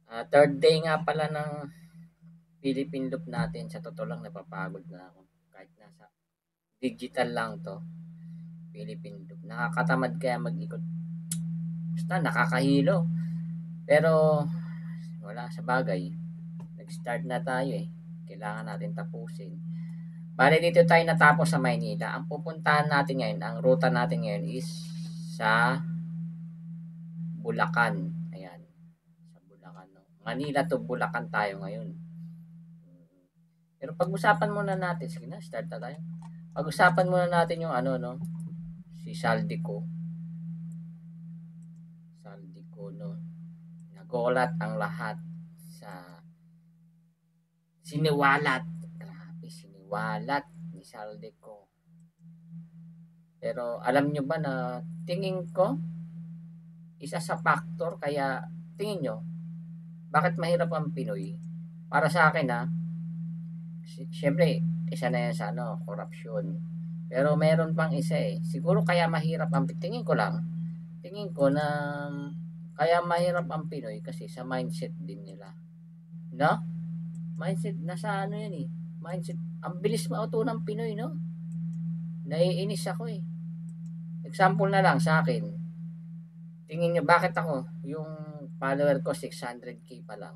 Third day nga pala ng Philippine Loop natin. Sa totoo lang, napapagod na ako. Kahit nasa digital lang to, Philippine Loop. Nakakatamad kaya mag-ikot. Basta nakakahilo. Pero wala sa bagay. Nag-start na tayo eh. Kailangan natin tapusin. Bale dito tayo natapos sa Maynila. Ang pupuntahan natin ngayon, ang ruta natin ngayon is sa Bulacan. Ayan. Sa Bulacan. No? Manila to Bulacan tayo ngayon. Pero pag-usapan muna natin, sige na, start na tayo. Pag-usapan muna natin yung ano, no? Si Saldico. Saldico, no? Nagulat ang lahat sa siniwalat. Grabe, siniwalat ni Saldico. Pero alam nyo ba na tingin ko, isa sa factor kaya tingin nyo, bakit mahirap ang Pinoy? Para sa akin ha, siyempre, isa na yan sa ano, corruption. Pero meron pang isa eh. Siguro kaya mahirap ang tingin ko lang. Tingin ko na kaya mahirap ang Pinoy kasi sa mindset din nila. No? Mindset, nasa ano yan eh. Mindset, ang bilis mauto ng Pinoy, no? Naiinis ako eh. Example na lang sa akin. Tingin nyo, bakit ako? Yung follower ko, 600k pa lang.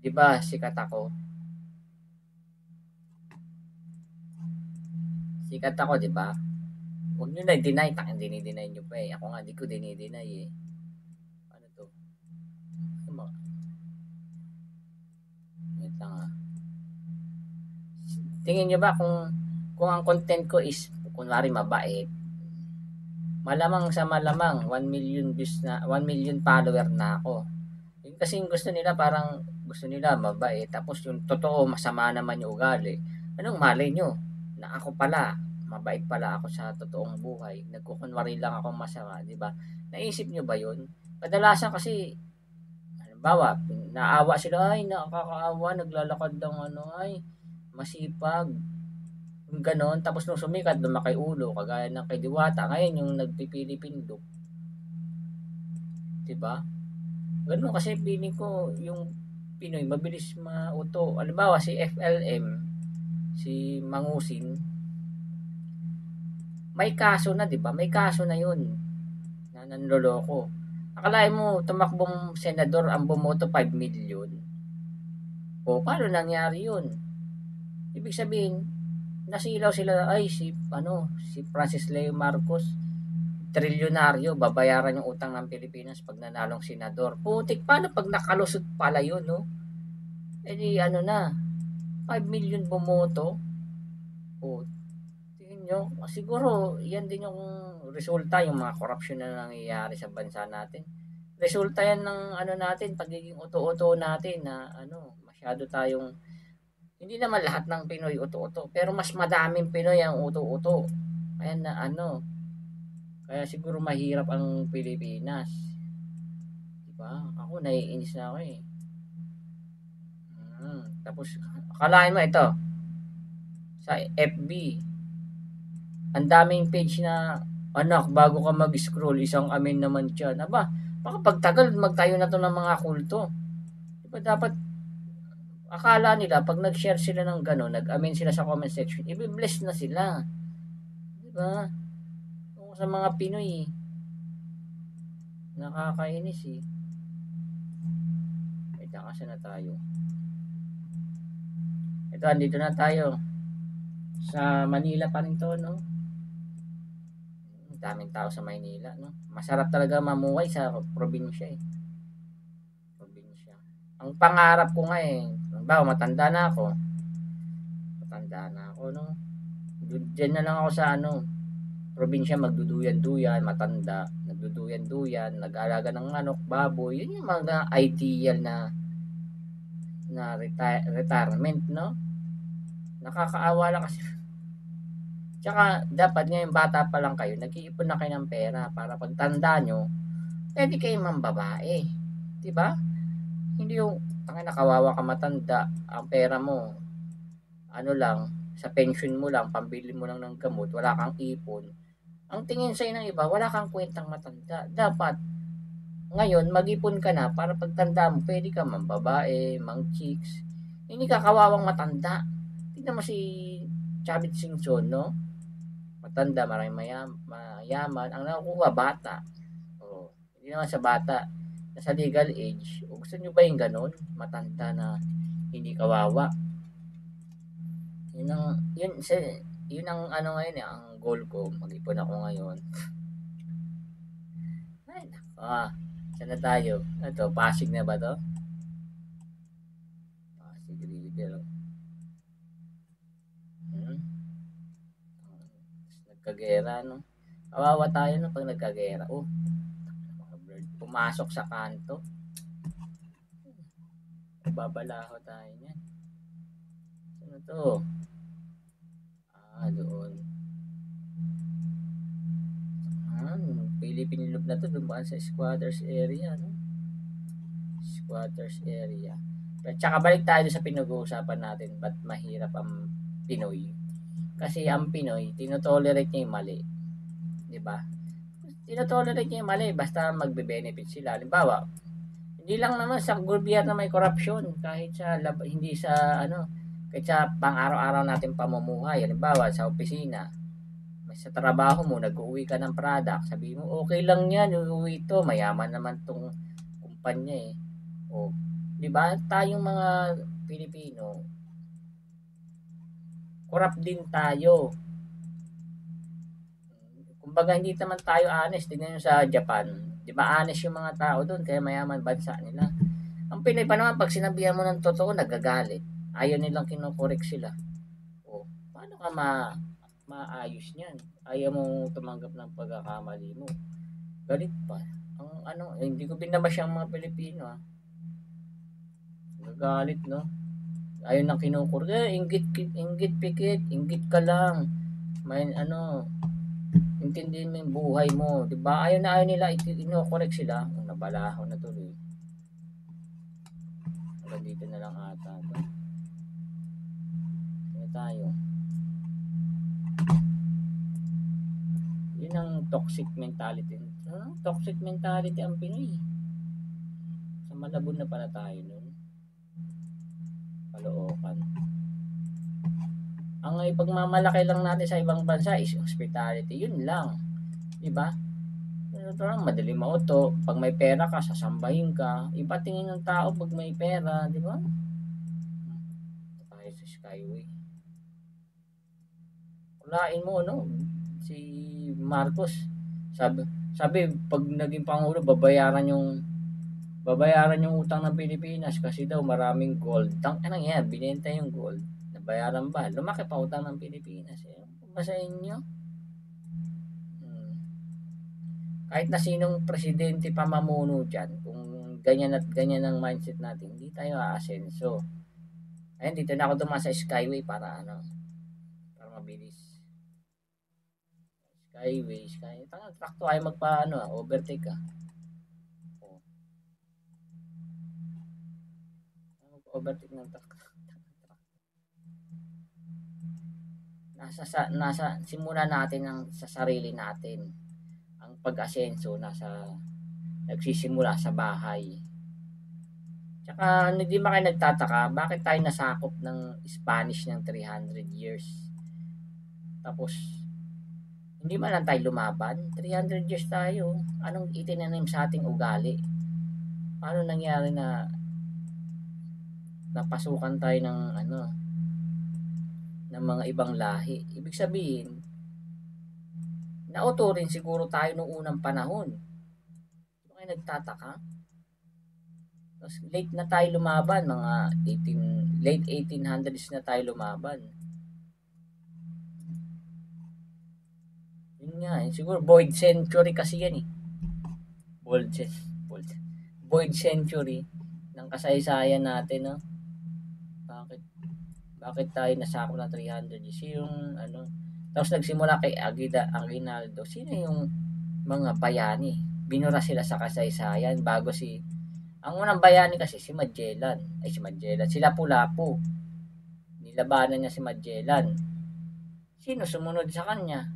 Di ba, sikat ako? Sikat ako, di ba? Huwag nyo na i-deny. Takin, dinideny nyo pa eh. Ako nga, di ko dinideny eh. Ano to? Ano? Wait lang ah. Tingin nyo ba kung ang content ko is kunwari mabait, malamang sa malamang 1 million views na 1 million follower na ako. Yun kasi gusto nila parang gusto nila mabait tapos yung totoo masama naman yung ugali. Anong malay nyo na ako pala mabait pala ako sa totoong buhay. Nagkukunwari lang ako masama, di ba? Naisip nyo ba yun? Kadalasan kasi halimbawa, naawa sila, ay nakakaawa, naglalakad ng ano, ay masipag, yung ganon. Tapos nung sumikat, lumaki ulo, kagaya ng kay Diwata. Ngayon, yung nagpipili pindok. Diba? Ganon kasi feeling ko, yung Pinoy, mabilis mauto. Halimbawa, si FLM, si Mangusin, may kaso na, diba? May kaso na yun na nanloloko. Akalain mo, tumakbong senador ang bumoto 5 million. O, paano nangyari yun? Ibig sabihin, nasilaw sila ay si Francis Leo Marcos trilyonaryo babayaran yung utang ng Pilipinas pag nanalong senador. Putik paano pag nakalusot pala yun no? Eh di ano na 5 million bumoto. O tingin nyo siguro yan din yung resulta yung mga corruption na nangyayari sa bansa natin. Resulta yan ng ano natin pagiging uto-uto natin na ano masyado tayong hindi naman lahat ng Pinoy uto-uto, pero mas madaming Pinoy ang uto-uto. Kaya na ano, kaya siguro mahirap ang Pilipinas. Diba? Ako naiinis na ako eh. Tapos, akalain mo ito, sa FB, ang daming page na, anak, bago ka mag-scroll, isang amin naman dyan. Aba, baka pagtagal, magtayo na to ng mga kulto. Diba dapat akala nila pag nag-share sila ng gano'n, nag-amen sila sa comment section, i-bless na sila. Di ba? Kung sa mga Pinoy, nakakainis eh. Wait, kasi na tayo. Ito, andito na tayo. Sa Manila pa rin to, no? Daming tao sa Maynila, no? Masarap talaga mamuhay sa probinsya eh. Probinsya. Ang pangarap ko nga eh, matanda na ako. Matanda na ako, no? Diyan na lang ako sa ano, probinsya magduduyan-duyan, matanda, nagduduyan-duyan, nag-alaga ng manok, baboy, yun yung mga ideal na retirement, no? Nakakaawa lang kasi. Tsaka dapat ngayon bata pa lang kayo, nag-iipon na kayo ng pera para pagtanda nyo, pwede kayo mambabae. 'Di ba? Hindi yung tangina kawawa ka matanda, ang pera mo ano lang, sa pension mo lang, pambili mo lang ng gamot, wala kang ipon. Ang tingin sa'yo ng iba, wala kang kwentang matanda. Dapat Ngayon, mag-ipon ka na para pagtanda mo, pwede ka mambabae, mang-chicks. Hindi ka kawawang matanda. Tignan mo si Chavit Singson, no? Matanda, maraming mayaman. Ang nakukuha, bata. Oh, hindi naman sa bata. Nasa legal age. O, gusto nyo ba yung ganun? Matanda na hindi kawawa. Yun ang, yun ang ano ngayon, ang goal ko. Mag-ipon ako ngayon. Ay, nako. Saan na tayo? Ito, Pasig na ba to? Pasig River. Hmm? Nagkagera, no? Kawawa tayo no pag nagkagera. Oh, mga bird. Pumasok sa kanto. Babalaho tayo niyan. Ano to? Doon. Philippine Loop na to. Dumaan sa squatters area, no? Squatters area. Tsaka balik tayo sa pinag-uusapan natin. Ba't mahirap ang Pinoy? Kasi ang Pinoy, tinotolerate niya yung mali. Di ba? Tinotolerate niya yung mali. Basta magbe-benefit sila. Halimbawa, hindi lang naman sa gobyerno may korupsyon. Kahit sa, hindi sa, ano, kahit sa pang-araw-araw natin pamumuhay. Halimbawa, sa opisina, sa trabaho mo, nag-uwi ka ng product, sabi mo, okay lang yan, uuwi ito, mayaman naman tong kumpanya eh. O, di ba? Tayong mga Pilipino, corrupt din tayo. Kumbaga, hindi naman tayo honest. Tingnan nyo sa Japan. Di ba, honest yung mga tao doon, kaya mayaman bansa nila. Ang Pinay pa naman, pag sinabihan mo ng totoo, nagagalit. Ayaw nilang kinokorek sila. O, paano ka maayos niyan? Ayaw mo tumanggap ng pagkakamali mo. Galit pa. Ang ano, hindi ko binabash ang mga Pilipino ah. Nagagalit no. Ayaw nang kinukur. Inggit pikit, inggit ka lang. May ano, intindihin mo yung buhay mo. Diba? Ayaw nila, ino-correct sila. Nabalaho na tuloy. Hanggang dito na lang ata. Ano tayo? Yun ang toxic mentality. Toxic mentality ang Pinoy. Sa Malabon na pala tayo nun. Caloocan. Ang ipagmamalaki lang natin sa ibang bansa is hospitality. Yun lang. Diba? Ito lang, madali mauto. Pag may pera ka, sasambahin ka. Iba tingin ng tao pag may pera. Diba? Tayo sa Skyway. Ulain mo, no? Si Marcos. Sabi pag naging pangulo, babayaran yung utang ng Pilipinas kasi daw maraming gold. Anong yan? Binenta yung gold. Nabayaran ba? Lumaki pa utang ng Pilipinas. Ba sa inyo? Kahit na sinong presidente pa mamuno dyan, kung ganyan at ganyan ang mindset natin, hindi tayo aasenso. Ayun, dito na ako dumaan sa Skyway para para mabilis. Skyway. Trakto ay overtake ah. Overtake ng truck. Nasa simula natin ang sa sarili natin. Ang pag-asenso nagsisimula sa bahay. Tsaka hindi ba kayo nagtataka bakit tayo nasakop ng Spanish ng 300 years? Tapos hindi man lang tayo lumaban. 300 years tayo. Anong itinanim sa ating ugali? Paano nangyari na napasukan tayo ng mga ibang lahi? Ibig sabihin, nauto rin siguro tayo noong unang panahon. Hindi ba kayo nagtataka? Tapos late na tayo lumaban, late 1800s na tayo lumaban. Yun nga siguro void century kasi yan eh. Void century ng kasaysayan natin, no? Bakit tayo nasako ng 300 years? Yung tapos nagsimula kay Aguinaldo. Sino yung mga bayani? Binura sila sa kasaysayan bago ang unang bayani kasi si Magellan. Si Lapu-Lapu. Nilabanan niya si Magellan. Sino sumunod sa kanya?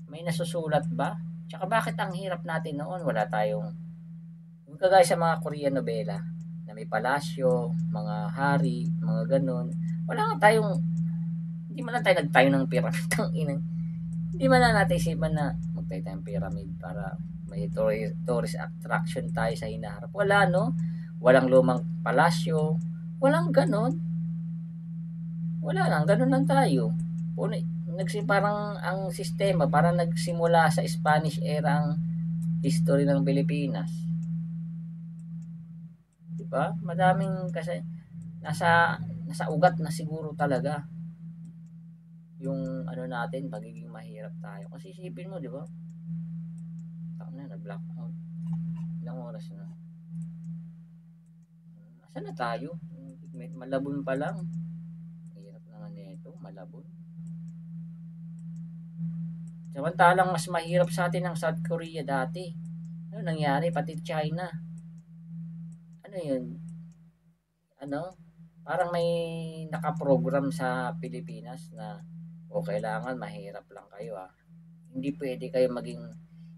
May nasusulat ba? Tsaka bakit ang hirap natin noon? Wala tayong Kagaya sa mga Korean novela na may palasyo, mga hari, mga ganun. Wala nga tayong, hindi man lang tayo nagtayo ng pyramid. Tangina. Hindi man lang natin isipan na magtayo tayong pyramid para may tourist attraction tayo sa hinaharap. Wala, no? Walang lumang palasyo. Walang ganon. Wala lang, ganun lang tayo. Parang ang sistema, parang nagsimula sa Spanish era ang history ng Pilipinas. Diba? Madaming kasi nasa ugat na siguro talaga yung ano natin, pagiging mahirap tayo. Kasi isipin mo, di ba? Taon na, nag-black out. Ilang oras na. Asan na tayo? Malabon pa lang. Hirap naman nito, malabon. Samantalang mas mahirap sa atin ang South Korea dati. Ano nangyari? Pati China. Ano yun? Ano? Parang may nakaprogram sa Pilipinas na o kailangan mahirap lang kayo Hindi pwede kayo maging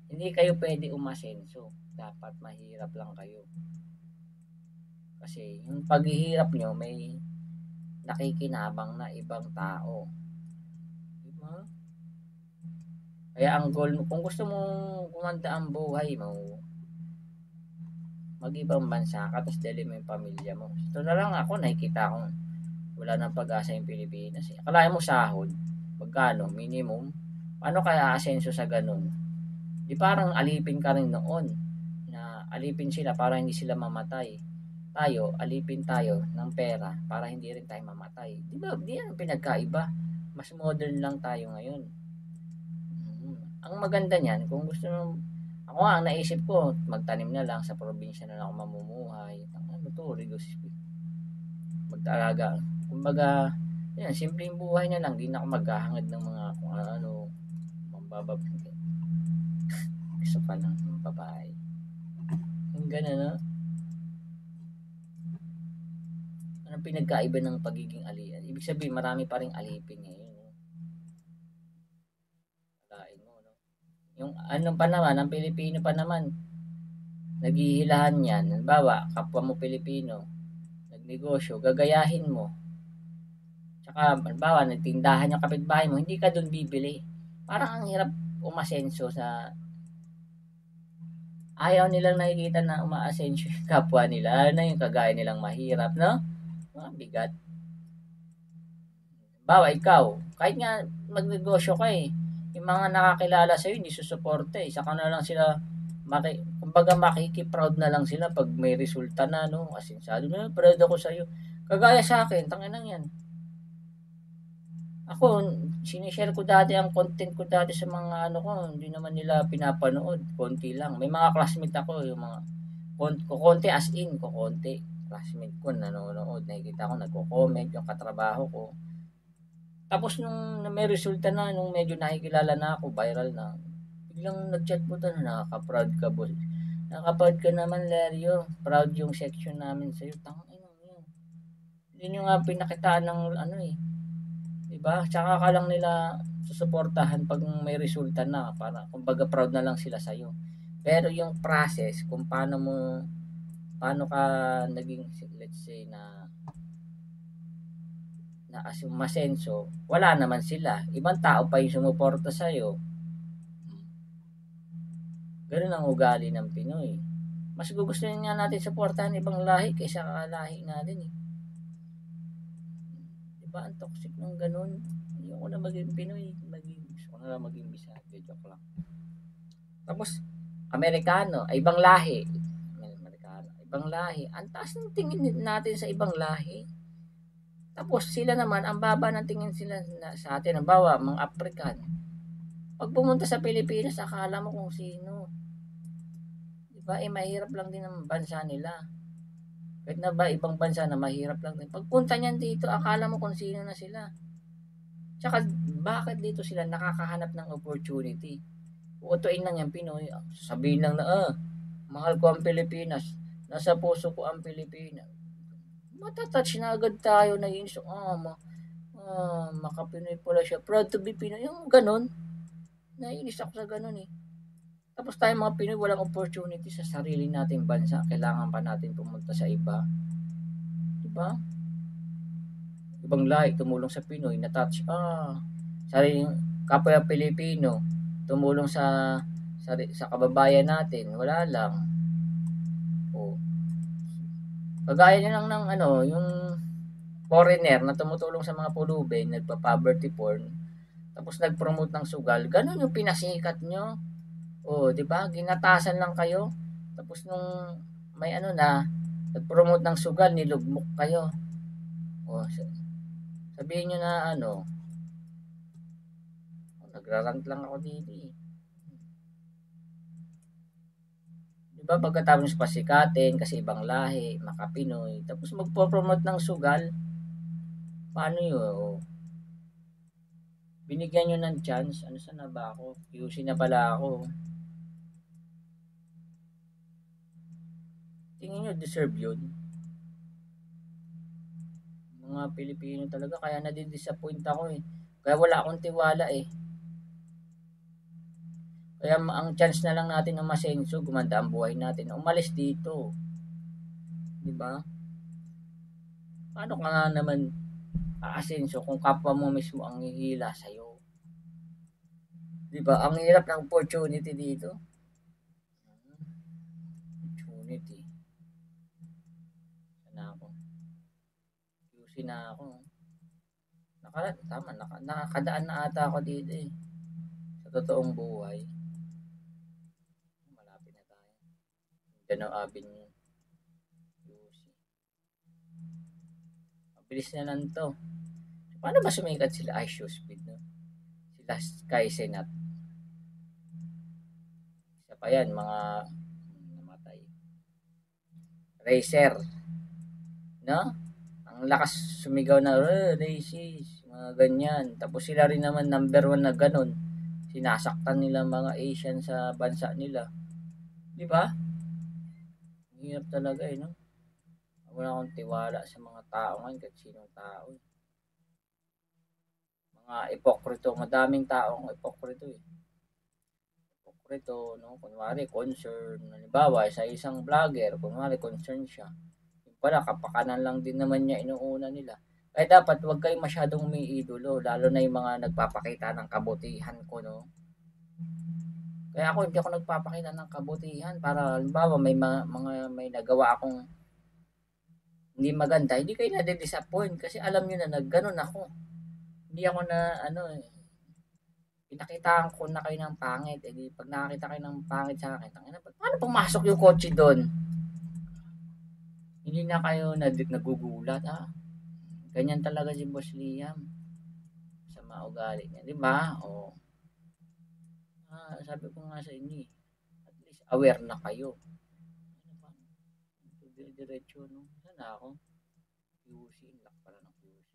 hindi kayo pwede umasenso. Dapat mahirap lang kayo. Kasi yung paghihirap nyo may nakikinabang na ibang tao. Diba? Kaya ang goal mo, kung gusto mo gumanda ang buhay mo, mag-ibang bansa ka, tapos dali mo yung pamilya mo. Ito na lang ako, nakikita ko, wala nang pag-asa yung Pilipinas. Akalain mo sahod, magkano, minimum, paano kaya asenso sa ganun? Di parang alipin ka rin noon, na alipin sila para hindi sila mamatay. Tayo, alipin tayo ng pera para hindi rin tayo mamatay. Di ba, di yan pinagkaiba. Mas modern lang tayo ngayon. Ang maganda niyan, kung gusto mo, ako nga, ang naisip ko, magtanim na lang sa probinsya na lang ako mamumuhay. Ano to, reduce mag-alaga. Kumbaga, yan, simpleng buhay na lang. Di na ako maghahangad ng mga kung ano, mambabab. Gusto pa lang ng babae. Yung gano'n, no? Anong pinagkaiba ng pagiging alian? Ibig sabihin, marami pa rin alipin ngayon. Yung anong pa naman, ang Pilipino pa naman, naghihilahan yan. Halimbawa, kapwa mo Pilipino, nagnegosyo, gagayahin mo. Tsaka, halimbawa, nagtindahan yung kapitbahay mo, hindi ka doon bibili. Parang ang hirap umasenso sa ayaw nilang nakikita na umaasenso yung kapwa nila. Ano yung kagaya nilang mahirap, no? Bigat. Bawa ikaw, kahit nga magnegosyo ka yung mga nakakilala sa'yo hindi susuporta saka na lang sila kumbaga makikiproud na lang sila pag may resulta na, no? Asensado na, proud ako sa'yo. Kagaya sa akin, tanginang yan. Ako, sinishare ko dati ang content ko dati sa mga ano ko, hindi naman nila pinapanood, konti lang. May mga classmate ako, yung mga konti as in, konti. Classmate ko, nanonood, nakikita ko, nagko-comment, yung katrabaho ko. Tapos nung may resulta na, nung medyo nakikilala na ako, viral na, biglang nag-chat po na, nakaka-proud ka boss. Nakaka-proud ka naman, Lerio. Proud yung section namin sa'yo. Tangin yun. Yun yung pinakitaan ng ano Diba? Tsaka ka lang nila susuportahan pag may resulta na. Para, kumbaga proud na lang sila sa'yo. Pero yung process, kung paano ka naging, let's say na masenso, wala naman sila. Ibang tao pa yung sumuporta sa'yo. Ganun ang ugali ng Pinoy. Mas gugustuhin nga natin suportahan ibang lahi kaysa kakalahi natin Diba? Ang toxic ng ganun. Ayoko na maging Pinoy. Gusto ko na lang maging Bisaya. Joke lang. Tapos, Amerikano, ay ibang lahi. Amerikano, ibang lahi. Ang taas ng tingin natin sa ibang lahi. Tapos sila naman, ang baba ng tingin sila sa atin. Ang bawa, mga African. Pag pumunta sa Pilipinas, akala mo kung sino. Diba? Mahirap lang din ang bansa nila. Kahit na ba ibang bansa na mahirap lang din. Pagpunta niyan dito, akala mo kung sino na sila. Tsaka, bakit dito sila nakakahanap ng opportunity? Uutuin lang yung Pinoy. Sabihin lang na, mahal ko ang Pilipinas. Nasa puso ko ang Pilipinas. Matatouch na agad tayo na yun. So, makapinoy pala siya. Proud to be Pinoy. Yung ganun. Naiinis ako sa ganun Tapos tayong mga Pinoy walang opportunity sa sarili nating bansa, kailangan pa natin pumunta sa iba, 'di ba? Ibang lahi tumulong sa Pinoy, na-touch, sariling kapwa Pilipino tumulong sa kababayan natin, wala lang. Oh, kagaya na lang ng ano, yung foreigner na tumutulong sa mga pulubi, nagpa-poverty porn, tapos nag-promote ng sugal, ganun yung pinasikat nyo. Oh, 'di ba? Ginatasan lang kayo. Tapos nung may ano na, nag-promote ng sugal, nilugmok kayo. Oh, sabihin nyo na ano, nagrarant lang ako dito eh. 'Di ba pagkatapos pasikatin kasi ibang lahi, maka-Pinoy, tapos magpo-promote ng sugal, paano yun? Oh, binigyan nyo ng chance, ano sana ba ako? QC na pala ako. Tingin nyo deserve yun? Mga Pilipino talaga, kaya nadidisappoint ako eh. Kaya wala akong tiwala eh. Kaya ang chance na lang natin na masenso, gumanda ang buhay natin, umalis dito. 'Di ba? Paano ka nga naman aasenso kung kapwa mo mismo ang hihila sa'yo? 'Di ba? Ang hirap ng opportunity dito. Opportunity. Sana ako. QC na ako. Nakakadaan na ata ako dito eh. Sa totoong buhay. Malapit na tayo. Danau Avenue. QC. Mabilis na lang to. Paano ba sumikat sila Ice Speed, no? Sila Sky Senat. Isa pa yan, mga namatay. Racer. No? Ang lakas sumigaw na, racist, mga ganyan. Tapos sila rin naman number one na ganun. Sinasaktan nila mga Asian sa bansa nila. Di ba? Hirap talaga eh, no? Wala akong tiwala sa mga tao ngayon, kahit sinong tao. Mga ipokrito, madaming taong ipokrito eh. Ipokrito, no? Kunwari, concern. Halimbawa, sa isang vlogger, kunwari, concern siya. Yung pala, kapakanan lang din naman niya inuuna nila. Kaya dapat huwag kayong masyadong may idolo, lalo na yung mga nagpapakita ng kabutihan ko, no? Kaya ako hindi ako nagpapakita ng kabutihan para halimbawa may nagawa akong hindi maganda, hindi kayo nade-disappoint kasi alam niyo na nagganon ako. Hindi ako na ano eh, pinakitaan ko na kayo ng pangit. Eh di pag nakakita kayo ng pangit sa akin, tangina, paano pumasok yung kotse doon? Hindi na kayo nagugulat, ah. Ganyan talaga si Boss Liam sa mga ugali niya, di ba? O, sabi ko nga sa inyo, at least aware na kayo. Ano ba? Dire-diretso, no? Sana ako? QC, lock pala ng QC.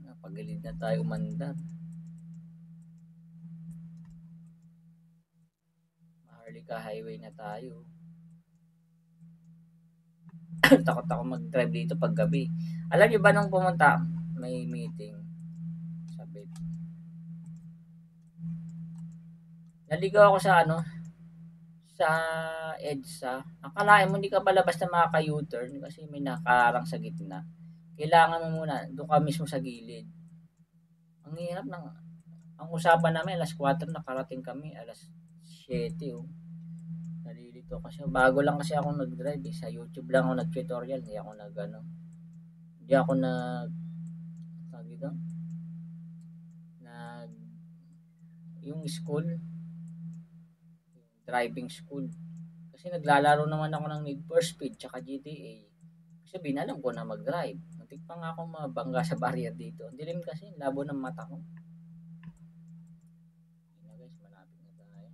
Napagilid na tayo umandar. Maharlika highway na tayo. Takot ako mag-drive dito pag gabi. Alam niyo ba nung pumunta, may meeting. Sabi, naligaw ako sa ano, sa EDSA. Akalain mo hindi ka palabas na makaka-U-turn kasi may nakaarang sa gitna. Kailangan mo muna, doon ka mismo sa gilid. Ang hirap ng, ang usapan namin, alas 4 nakarating kami, alas 7 oh. Nalilito kasi. Bago lang kasi ako nag-drive eh. Sa YouTube lang ako nag-tutorial, hindi ako nag-ano. Hindi ako tawag dito, nag, yung school, yung driving school. Kasi naglalaro naman ako ng Need for Speed tsaka GTA. Sabihin, alam ko na mag-drive. Muntik pa nga akong mabangga sa barrier dito. Ang dilim kasi, labo ng mata ko. Yun na guys, malapit na tayo.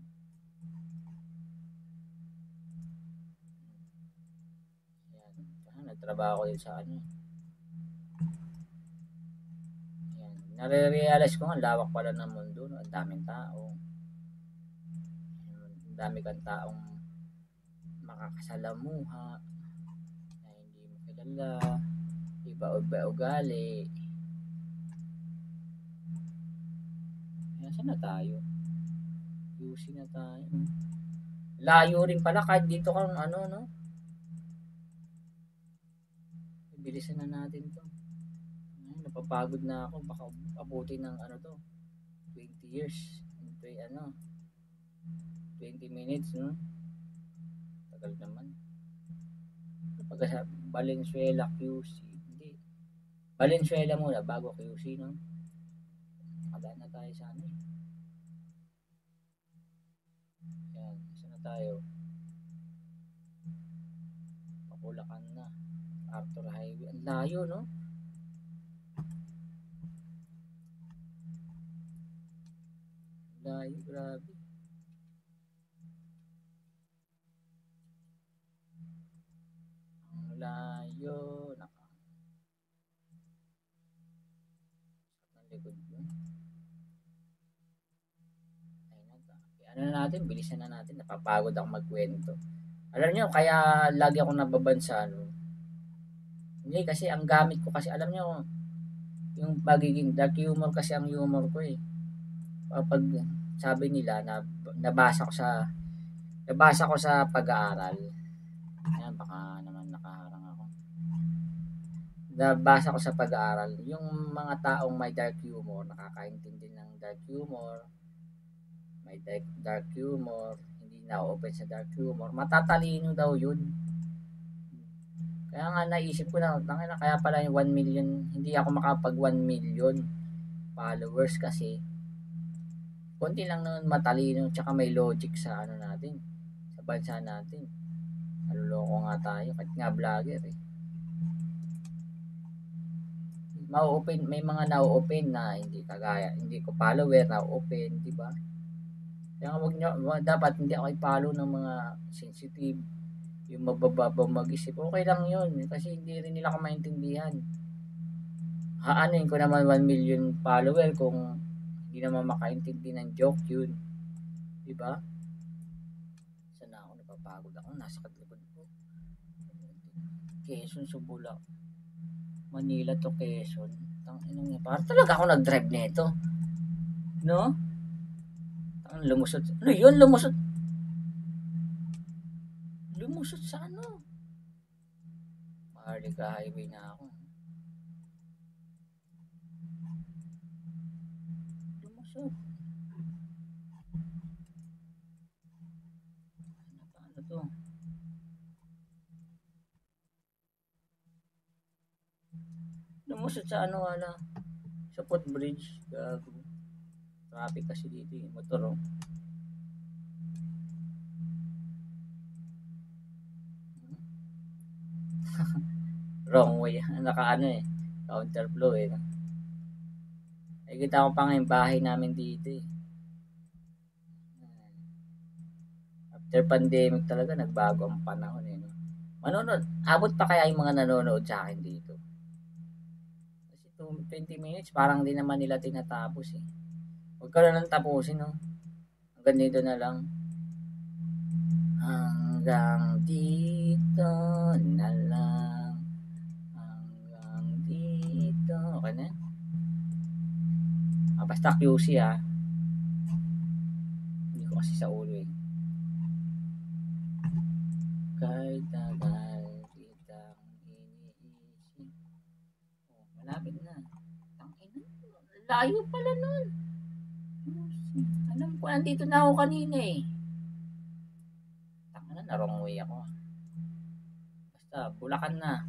Yan. Kasi nagtrabaho ko din sa ano. Yan. Nare-realize ko nga, lawak pala ng mundo. No? Ang daming tao. Ang dami kang taong makakasalamuha na hindi mo kilala. Iba ugali. Nasaan na tayo? QC na tayo. Layo rin pala kahit dito kang ano, no? Bilisan na natin to. Napapagod na ako. Baka abutin ng ano to. 20 years. 20 minutes, no? Tagal naman. Pag sa Valenzuela QC. Hindi. Valenzuela muna bago QC, no? Nakadaan na tayo sa ano eh. Yan. Saan na tayo? Papulakan na. Arthur Highway. Ang layo, no? Layo, grabe. Ang layo. Ang likod mo. Ano na natin, bilisan na natin. Napapagod ako magkwento. Alam nyo, kaya lagi ako nababansa, ano. Hindi, kasi ang gamit ko kasi, alam nyo, yung pagiging dark humor kasi ang humor ko eh. Pag sabi nila na nabasa ko sa pag-aaral. Ayan, baka naman nakaharang ako. Nabasa ko sa pag-aaral, yung mga taong may dark humor, nakakaintindi ng dark humor, may dark humor, hindi na-open sa dark humor, matatalino daw yun. Kaya nga naisip ko na, kaya pala yung 1 million, hindi ako makapag 1 million followers kasi konti lang naman matalino tsaka may logic sa ano natin, sa bansa natin. Naluloko nga tayo kahit nga vlogger eh. Ma-open, may mga na-open na hindi kagaya, hindi ko follower na-open, di ba? Kaya wag nyo, dapat hindi ako i-follow ng mga sensitive, yung mabababa mag-isip. Okay lang yun kasi hindi rin nila ako maintindihan. Haanin ko naman 1 million follower kung hindi naman makaintindi ng joke yun. Diba? Sana ako napapagod ako. Nasa likod ko. Quezon, Subula. Manila to Quezon. Tanginang niya. Parang talaga ako nag-drive nito. No? Lumusot. Ano yun? Lumusot. Lumusot sa ano? Maharlika Highway na ako. Lumusot. Ano to? Lumusot sa ano wala. Sa footbridge. Gago. Traffic kasi dito eh. Motor oh. Wrong way. Naka ano eh. Counterflow eh. Nakikita ko pa nga yung bahay namin dito eh. After pandemic talaga nagbago ang panahon eh. No? Manonood. Abot pa kaya yung mga nanonood sa akin dito? Kasi 20 minutes parang di naman nila tinatapos eh. Huwag ka na lang tapusin no. Hanggang dito na lang. Hanggang dito na lang. Hanggang dito. Okay na? Basta QC ah. Hindi ko kasi sa ulo eh. Kahit tagal kitang iniisip. Oh, malapit na. Tangina. Layo pala nun. Alam ko, nandito na ako kanina eh. Tangina, na wrong way ako. Basta, Bulacan na.